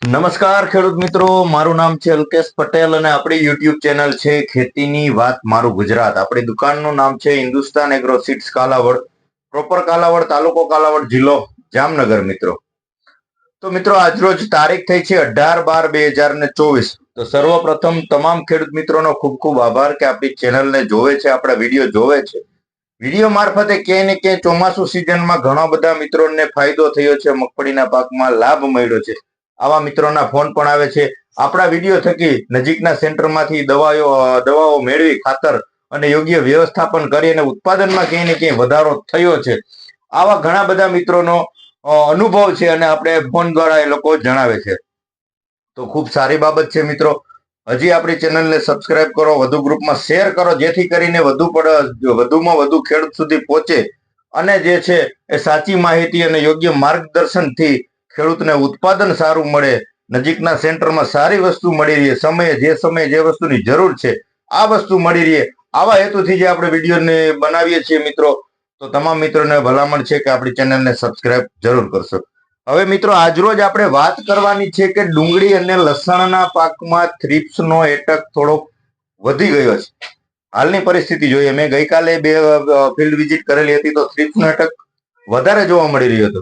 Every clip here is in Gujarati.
નમસ્કાર ખેડૂત મિત્રો, મારું નામ છે અલ્કેશ પટેલ અને આપણી યુટ્યુબ ચેનલ છે ખેતીની વાત મારું ગુજરાત. આપણી દુકાનનું નામ છે Hindustan agro seeds Kalavad, proper Kalavad, તાલુકો કાલાવડ, જિલ્લો જામનગર. મિત્રો તો મિત્રો આજરોજ તારીખ થઈ છે 18/12/2024. તો સર્વપ્રથમ તમામ ખેડૂત મિત્રોનો ખૂબ ખૂબ આભાર કે આપણી ચેનલને જોવે છે, આપણા વિડીયો જોવે છે. વિડીયો મારફતે ક્યાંય ને ક્યાંય ચોમાસુ સિઝનમાં ઘણા બધા મિત્રોને ફાયદો થયો છે, મગફળીના પાકમાં લાભ મળ્યો છે. આવા મિત્રોના ફોન પણ આવે છે. આપણા વિડીયો થકી નજીકના સેન્ટરમાંથી દવાઓ મેળવી ખાતર અને યોગ્ય વ્યવસ્થાપન કરી અને ઉત્પાદનમાં ક્યાંય ને ક્યાંય વધારો થયો છે. આવા ઘણા બધા મિત્રોનો અનુભવ છે અને આપણે ફોન દ્વારા એ લોકો જણાવે છે. તો ખૂબ સારી બાબત છે મિત્રો. હજી આપણી ચેનલને સબસ્ક્રાઇબ કરો, વધુ ગ્રુપમાં શેર કરો, જેથી કરીને વધુમાં વધુ ખેડૂત સુધી પહોંચે અને જે છે એ સાચી માહિતી અને યોગ્ય માર્ગદર્શનથી ખેડૂતને ઉત્પાદન સારું મળે, નજીકના સેન્ટરમાં સારી વસ્તુ મળી રહે, સમયે જે વસ્તુની જરૂર છે આ વસ્તુ મળી રહે, આવા હેતુથી જે આપણે વિડીયોને બનાવીએ છીએ મિત્રો. તો તમામ મિત્રોને ભલામણ છે કે આપણી ચેનલને સબસ્ક્રાઇબ જરૂર કરશો. હવે મિત્રો આજરોજ આપણે વાત કરવાની છે કે ડુંગળી અને લસણના પાકમાં થ્રિપ્સનો એટેક થોડો વધી ગયો છે. હાલની પરિસ્થિતિ જોઈએ, મેં ગઈકાલે 2 ફિલ્ડ વિઝિટ કરેલી હતી તો થ્રિપ્સનો એટેક વધારે જોવા મળી રહ્યો હતો.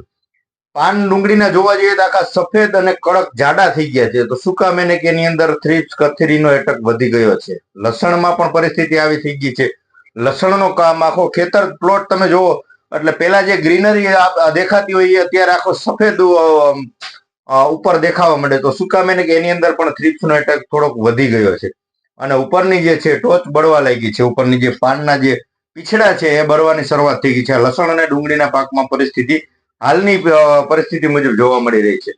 પાન ડુંગળીના જોવા જઈએ તો આખા સફેદ અને કડક જાડા થઈ ગયા છે. તો સૂકા મેનેકેની અંદર થ્રિપ્સ કથીરીનો એટેક વધી ગયો છે. લસણમાં પણ પરિસ્થિતિ આવી થઈ ગઈ છે. લસણનો કામ આખો ખેતર પ્લોટ તમે જોવો એટલે પેલા જે ગ્રીનરી દેખાતી હોય એ અત્યારે આખો સફેદ ઉપર દેખાવા માંડે. તો સૂકા મેનેક એની અંદર પણ થ્રિપ્સનો એટેક થોડોક વધી ગયો છે અને ઉપરની જે છે ટોચ બળવા લાગી છે. ઉપરની જે પાનના જે પીછડા છે એ બળવાની શરૂઆત થઈ ગઈ છે. લસણ અને ડુંગળીના પાકમાં પરિસ્થિતિ હાલની પરિસ્થિતિ મુજબ જોવા મળી રહી છે.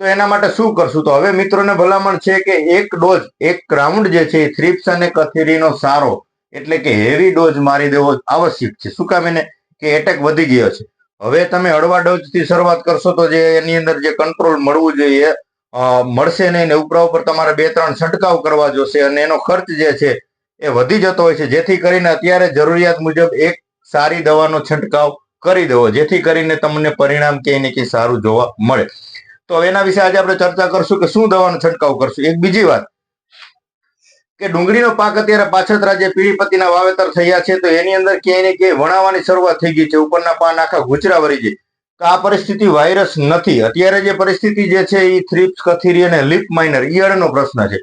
તો એના માટે શું કરશું? તો હવે મિત્રોને ભલામણ છે કે એક રાઉન્ડ જે છે થ્રિપ્સ અને કથીરીનો સારો એટલે કે હેવી ડોઝ મારી દેવો આવશ્યક છે. શું કામ? એને કે એટેક વધી ગયો છે. હવે તમે હળવા ડોઝથી શરૂઆત કરશો તો જે એની અંદર જે કંટ્રોલ મળવું જોઈએ મળશે નહીં ને ઉપર તમારે 2-3 છંટકાવ કરવા જોશે અને એનો ખર્ચ જે છે એ વધી જતો હોય છે. જેથી કરીને અત્યારે જરૂરિયાત મુજબ એક સારી દવાનો છંટકાવ કરી દેવો, જેથી કરીને તમને પરિણામ ક્યાંય ને ક્યાંય સારું જોવા મળે. તો એના વિશે આજે આપણે ચર્ચા કરશું કે શું દવાનો છંટકાવ કરશું. એક બીજી વાત કે ડુંગળીનો પાક અત્યારે પાછતરા જે પીળી પત્તીના વાવેતર થયા છે તો એની અંદર ક્યાંય ને ક્યાંય વણાવાની શરૂઆત થઈ ગઈ છે. ઉપરના પાન આખા ગુચરા વળી જાય. તો આ પરિસ્થિતિ વાયરસ નથી. અત્યારે જે પરિસ્થિતિ જે છે એ થ્રિપ્સ, કથીરી અને લીફ માઇનર ઈયળનો પ્રશ્ન છે.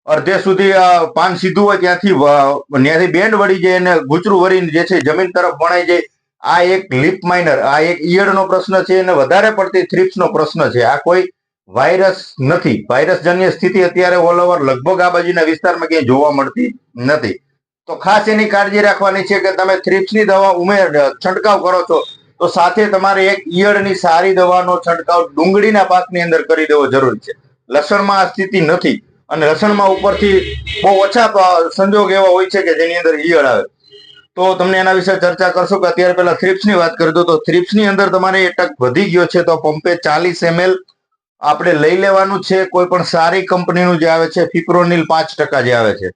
અડધે સુધી પાન સીધું હોય ત્યાંથી બેન્ડ વળી જાય અને ગુચરું વળીને જે છે જમીન તરફ વણાઈ જાય. આ એક લીફ માઇનર, આ એક ઈયળનો પ્રશ્ન છે અને વધારે પડતી થ્રિપ્સનો પ્રશ્ન છે. આ કોઈ વાયરસ નથી. વાયરસજન્ય સ્થિતિ અત્યારે ઓલ ઓવર લગભગ આ બાજુના વિસ્તારમાં ક્યાંય જોવા મળતી નથી. તો ખાસ એની કાળજી રાખવાની છે કે તમે થ્રિપ્સની દવા છંટકાવ કરો છો તો સાથે તમારે એક ઈયળની સારી દવાનો છંટકાવ ડુંગળીના પાકની અંદર કરી દેવો જરૂરી છે. લસણમાં આ સ્થિતિ નથી અને લસણમાં ઉપરથી બહુ ઓછા સંજોગ એવા હોય છે કે જેની અંદર ઈયળ આવે. તો તમને એના વિશે ચર્ચા કરશો કે અત્યારે પેલા થ્રિપ્સની વાત કરી દો. તો થ્રિપ્સની અંદર તમારે એટેક વધી ગયો છે તો પંપે 40 ml આપણે લઈ લેવાનું છે. કોઈ પણ સારી કંપનીનું જે આવે છે, ફિપ્રોનિલ 5% જે આવે છે,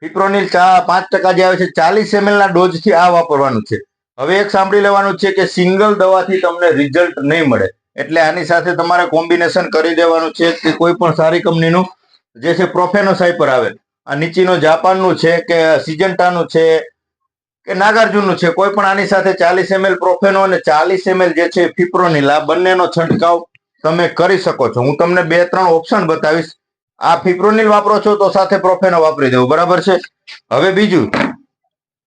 ફિપ્રોનિલ 5% જે આવે છે, 40 ml ના ડોઝથી આ વાપરવાનું છે. હવે એક સાંભળી લેવાનું છે કે સિંગલ દવાથી તમને રિઝલ્ટ નહીં મળે, એટલે આની સાથે તમારે કોમ્બિનેશન કરી દેવાનું છે કે કોઈ પણ સારી કંપનીનું જે છે પ્રોફેનોસાઇપર આવે, આ નીચેનો જાપાનનું છે કે સિજન્ટાનું છે કે નાગાર્જુનનું છે, કોઈ પણ આની સાથે 40 ml પ્રોફેનો અને 40 ml જે છે ફિપ્રોનિલ, આ બંનેનો છંટકાવ તમે કરી શકો છો. હું તમને 2-3 ઓપ્શન બતાવીશ. આ ફિપ્રોનિલ વાપરો છો તો સાથે પ્રોફેનો વાપરી દેવો, બરાબર છે. હવે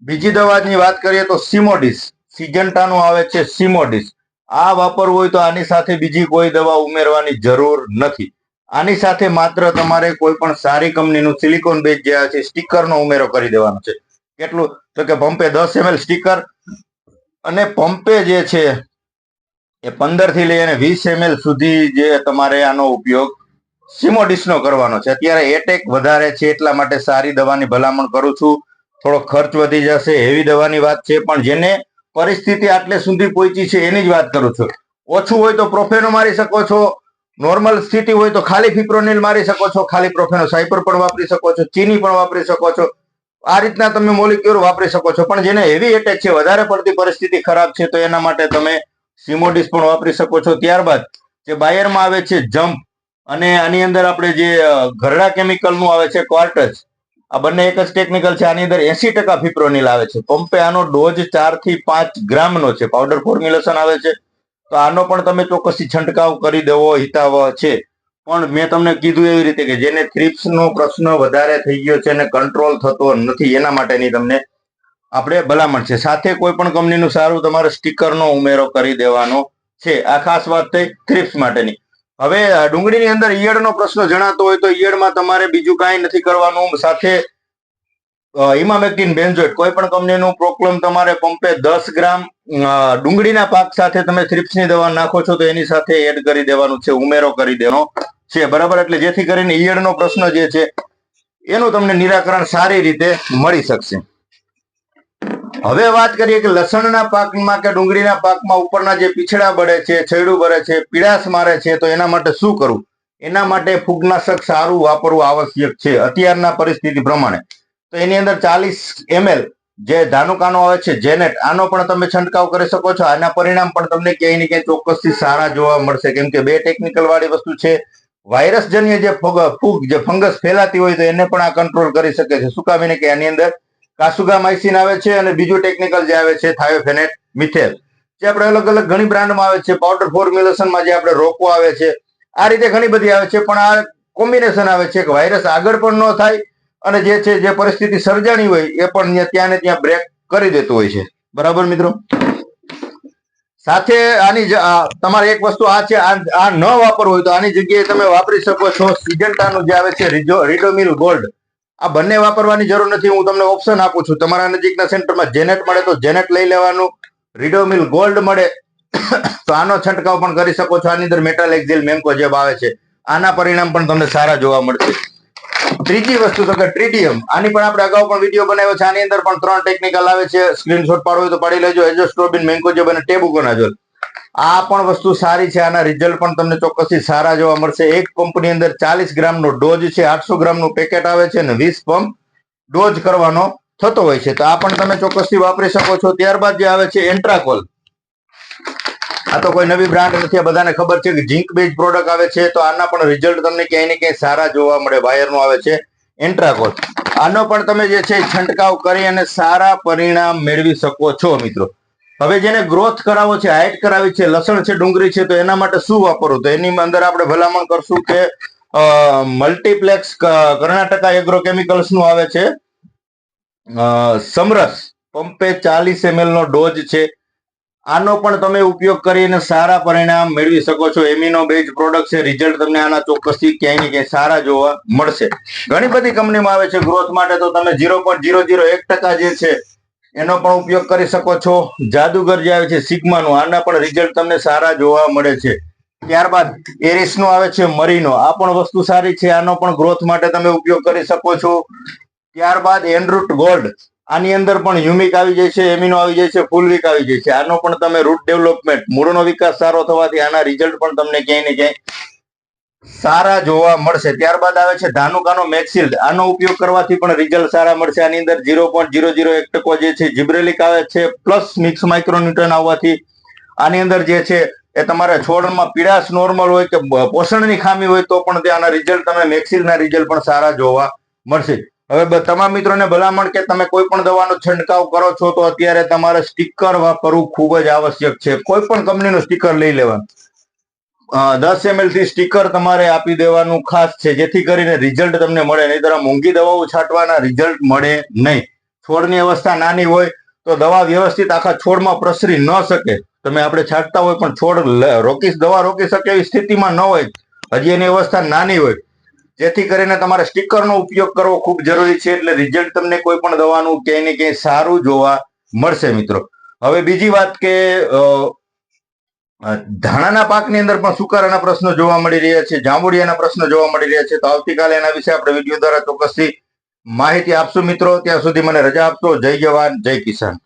બીજી દવાની વાત કરીએ તો સિમોડિસ, સિજન્ટાનું આવે છે સિમોડિસ. આ વાપરવું હોય તો આની સાથે બીજી કોઈ દવા ઉમેરવાની જરૂર નથી. આની સાથે માત્ર તમારે કોઈ પણ સારી કંપનીનું સિલિકોન બેઝ જે આવે છે સ્ટીકરનો ઉમેરો કરી દેવાનો છે. કેટલું? તો કે પંપે 10 ml સ્ટીકર અને પંપે જે છે એ 15 થી લઈ અને 20 ml સુધી જે તમારે આનો ઉપયોગ સિમોડિસનો કરવાનો છે. અત્યારે એટેક વધારે છે એટલા માટે સારી દવાની ભલામણ કરું છું. થોડો ખર્ચ વધી જશે, હેવી દવાની વાત છે, પણ જેને પરિસ્થિતિ આટલે સુધી પહોંચી છે એની જ વાત કરું છું. ઓછું હોય તો પ્રોફેનો મારી શકો છો, નોર્મલ સ્થિતિ હોય તો ખાલી ફિપ્રોનિલ મારી શકો છો, ખાલી પ્રોફેનો સાઇપર પણ વાપરી શકો છો, ચીની પણ વાપરી શકો છો. આ રીતના તમે મોલિક્યુલ વાપરી શકો છો. પણ જેને હેવી એટેક છે, વધારે પડતી પરિસ્થિતિ ખરાબ છે, તો એના માટે તમે સિમોડિસ પણ વાપરી શકો છો. ત્યારબાદ જે બાયરમાં આવે છે જમ્પ, અને આની અંદર આપણે જે ઘરડા કેમિકલનું આવે છે ક્વાર્ટજ, આ બંને એક જ ટેકનિકલ છે. આની અંદર 80% ફિપ્રોનિલ આવે છે. પંપે આનો ડોઝ 4 થી 5 ગ્રામનો છે. પાવડર ફોર્મ્યુલેશન આવે છે. તો આનો પણ તમે ચોક્કસથી છંટકાવ કરી દેવો હિતાવહ છે. પણ મેં તમને કીધું એવી રીતે કે જેને થ્રિપ્સનો પ્રશ્ન વધારે થઈ ગયો છે અને કંટ્રોલ થતો નથી, એના માટેની તમને આપણે ભલામણ છે. સાથે કોઈ પણ કંપનીનું સારું તમારે સ્ટીકરનો ઉમેરો કરી દેવાનો છે. આ ખાસ વાત થઈ થ્રિપ્સ માટેની. હવે ડુંગળીની અંદર ઈયળનો પ્રશ્ન જણાતો હોય તો ઈયળમાં તમારે બીજું કાંઈ નથી કરવાનું. સાથે ઇમામેક્ટિન બેન્ઝોઇટ કોઈ પણ કંપનીનું પ્રોક્લમ તમારે પંપે 10 ગ્રામ ડુંગળીના પાક સાથે તમે થ્રિપ્સની દવા નાખો છો તો એની સાથે એડ કરી દેવાનું છે, ઉમેરો કરી દેવાનો છે. બરાબર, એટલે જેથી કરીને ઈયળનો પ્રશ્ન જે છે એનું તમને નિરાકરણ સારી રીતે મળી શકશે. હવે વાત કરીએ કે લસણના પાકમાં કે ડુંગળીના પાકમાં ઉપરના જે પીછડા બળે છે, છેડું બળે છે, પીળાશ મારે છે, તો એના માટે શું કરવું? એના માટે ફૂગનાશક સારું વાપરવું આવશ્યક છે અત્યારના પરિસ્થિતિ પ્રમાણે. તો એની અંદર 40 ml જે ધાનુકાનો આવે છે જેનેટ, આનો પણ તમે છંટકાવ કરી શકો છો. આના પરિણામ પણ તમને ક્યાંય ને ક્યાંય ચોક્કસથી સારા જોવા મળશે, કેમ કે 2 ટેકનિકલ વાળી વસ્તુ છે. વાયરસજન્ય જે ફૂગ જે ફંગસ ફેલાતી હોય તો એને પણ આ કંટ્રોલ કરી શકે છે. શું કામ? એને કે આની અંદર કાસુગામાઇસિન આવે છે અને બીજું ટેકનિકલ જે આવે છે થાયોફેનેટ મિથેલ, જે આપણે અલગ અલગ ઘણી બ્રાન્ડમાં આવે છે. પાવડર ફોર્મ્યુલેશનમાં જે આપણે રોકો આવે છે, આ રીતે ઘણી બધી આવે છે. પણ આ કોમ્બિનેશન આવે છે કે વાયરસ આગળ પણ ન થાય અને જે છે જે પરિસ્થિતિ સર્જાણી હોય એ પણ ત્યાં ને ત્યાં બ્રેક કરી દેતું હોય છે. બરાબર મિત્રો, સાથે આની તમારે એક વસ્તુ આ છે, આ ન વાપરવું હોય તો આની જગ્યાએ તમે વાપરી શકો છો સિજન્ટાનું જે આવે છે રિડોમિલ ગોલ્ડ. આ બંને વાપરવાની જરૂર નથી. હું તમને ઓપ્શન આપું છું. તમારા નજીકના સેન્ટરમાં જેનેટ મળે તો જેનેટ લઈ લેવાનું, રિડોમિલ ગોલ્ડ મળે તો આનો છંટકાવ પણ કરી શકો છો. આની અંદર મેટાલેક્ઝિલ મેન્કોજેબ આવે છે. આના પરિણામ પણ તમને સારા જોવા મળશે. ત્રીજી વસ્તુ તો કે ટ્રીટિયમ, આની પણ આપણે અગાઉ પણ વિડીયો બનાવ્યો છે. આની અંદર પણ 3 ટેકનિકલ આવે છે. સ્ક્રીનશોટ પાડવો હોય તો પાડી લેજો. એઝોસ્ટ્રોબિન, મેન્કોજેબ અને ટેબુકોનાઝોલ. આ પણ વસ્તુ સારી છે. આના રિઝલ્ટ પણ તમને ચોક્કસથી સારા જોવા મળશે. એક પંપની અંદર 40 ગ્રામનો ડોઝ છે, 800 ગ્રામનું પેકેટ આવે છે અને 20 પંપ ડોઝ કરવાનો થતો હોય છે. તો આ પણ તમે ચોક્કસથી વાપરી શકો છો. ત્યારબાદ જે આવે છે એન્ટ્રાકોલ, આ તો કોઈ નવી બ્રાન્ડ નથી, આ બધાને ખબર છે કે ઝીંક બેઝ પ્રોડક્ટ આવે છે. તો આના પણ રિઝલ્ટ તમને ક્યાંય ને ક્યાંય સારા જોવા મળે. વાયરનું આવે છે એન્ટ્રાકોલ. આનો પણ તમે જે છે છંટકાવ કરી અને સારા પરિણામ મેળવી શકો છો મિત્રો. હવે જેને ગ્રોથ કરાવો છે, હાઇટ કરાવી છે, લસણ છે, ડુંગળી છે, તો એના માટે શું વાપરવું? તો એની અંદર આપણે ભલામણ કરશું કે મલ્ટીપ્લેક્સ કર્ણાટકા એગ્રોકેમિકલ્સ નું આવે છે સમરસ, પંપે 40 ml નો ડોઝ છે. આનો પણ તમે ઉપયોગ કરીને સારા પરિણામ મેળવી શકો છો. એમિનો બેઝ પ્રોડક્ટ છે. રિઝલ્ટ તમને આના ચોક્કસથી ક્યાંય ને ક્યાંય સારા જોવા મળશે. ઘણી બધી કંપનીમાં આવે છે ગ્રોથ માટે, તો તમે 0.001% જે છે એનો પણ ઉપયોગ કરી શકો છો. જાદુગર જે આવે છે સિગ્માનું, આના પણ રિઝલ્ટ તમને સારા જોવા મળે છે. ત્યારબાદ એરિસ નો આવે છે મરીનો, આ પણ વસ્તુ સારી છે. આનો પણ ગ્રોથ માટે તમે ઉપયોગ કરી શકો છો. ત્યારબાદ એનરૂટ ગોલ્ડ, આની અંદર પણ હ્યુમિક આવી જાય છે, એમિનો આવી જાય છે, ફૂલ વીક આવી જાય છે. આનો પણ તમે રૂટ ડેવલપમેન્ટ, મૂળનો વિકાસ સારો થવાથી આના રિઝલ્ટ પણ તમને ક્યાંય ને ક્યાંય સારા જોવા મળશે. ત્યારબાદ આવે છે ધાનુકાનો મેક્સિલ્ડ, આનો ઉપયોગ કરવાથી પણ રિઝલ્ટ સારા મળશે. આની અંદર 0.001% જે છે જીબ્રેલિક આવે છે, પ્લસ મિક્સ માઇક્રોન્યુટ્રન આવવાથી આની અંદર જે છે એ તમારા છોડમાં પીળાશ નોર્મલ હોય કે પોષણની ખામી હોય તો પણ ત્યાંના રિઝલ્ટ તમે મેક્સિલના રિઝલ્ટ પણ સારા જોવા મળશે. હવે તમામ મિત્રોને ભલામણ કે તમે કોઈ પણ દવાનો છંટકાવ કરો છો તો અત્યારે તમારે સ્ટીકર વાપરવું ખૂબ જ આવશ્યક છે. કોઈ પણ કંપનીનું સ્ટીકર લઈ લેવાનું. 10 ml થી સ્ટીકર તમારે આપી દેવાનું ખાસ છે, જેથી કરીને રિઝલ્ટ તમને મળે. નહીં તો મોંઘી દવાઓ છાંટવાના રિઝલ્ટ મળે નહીં. છોડની અવસ્થા નાની હોય તો દવા વ્યવસ્થિત આખા છોડમાં પ્રસરી ન શકે. તમે આપણે છાંટતા હોય પણ છોડ દવા રોકી શકે એવી સ્થિતિમાં ન હોય, હજી એની અવસ્થા નાની હોય, જેથી કરીને તમારે સ્ટીકરનો ઉપયોગ કરવો ખૂબ જરૂરી છે. એટલે રિઝલ્ટ તમને કોઈ પણ દવાનું ક્યાંય ને ક્યાંય સારું જોવા મળશે મિત્રો. હવે બીજી વાત કે ધાણાના પાકની અંદર પણ સુકારાના પ્રશ્નો જોવા મળી રહ્યા છે, જાંબુડિયાના પ્રશ્નો જોવા મળી રહ્યા છે. તો આવતીકાલે એના વિશે આપણે વિડીયો દ્વારા ચોક્કસથી માહિતી આપશું મિત્રો. ત્યાં સુધી મને રજા આપશો. જય જવાન, જય કિસાન.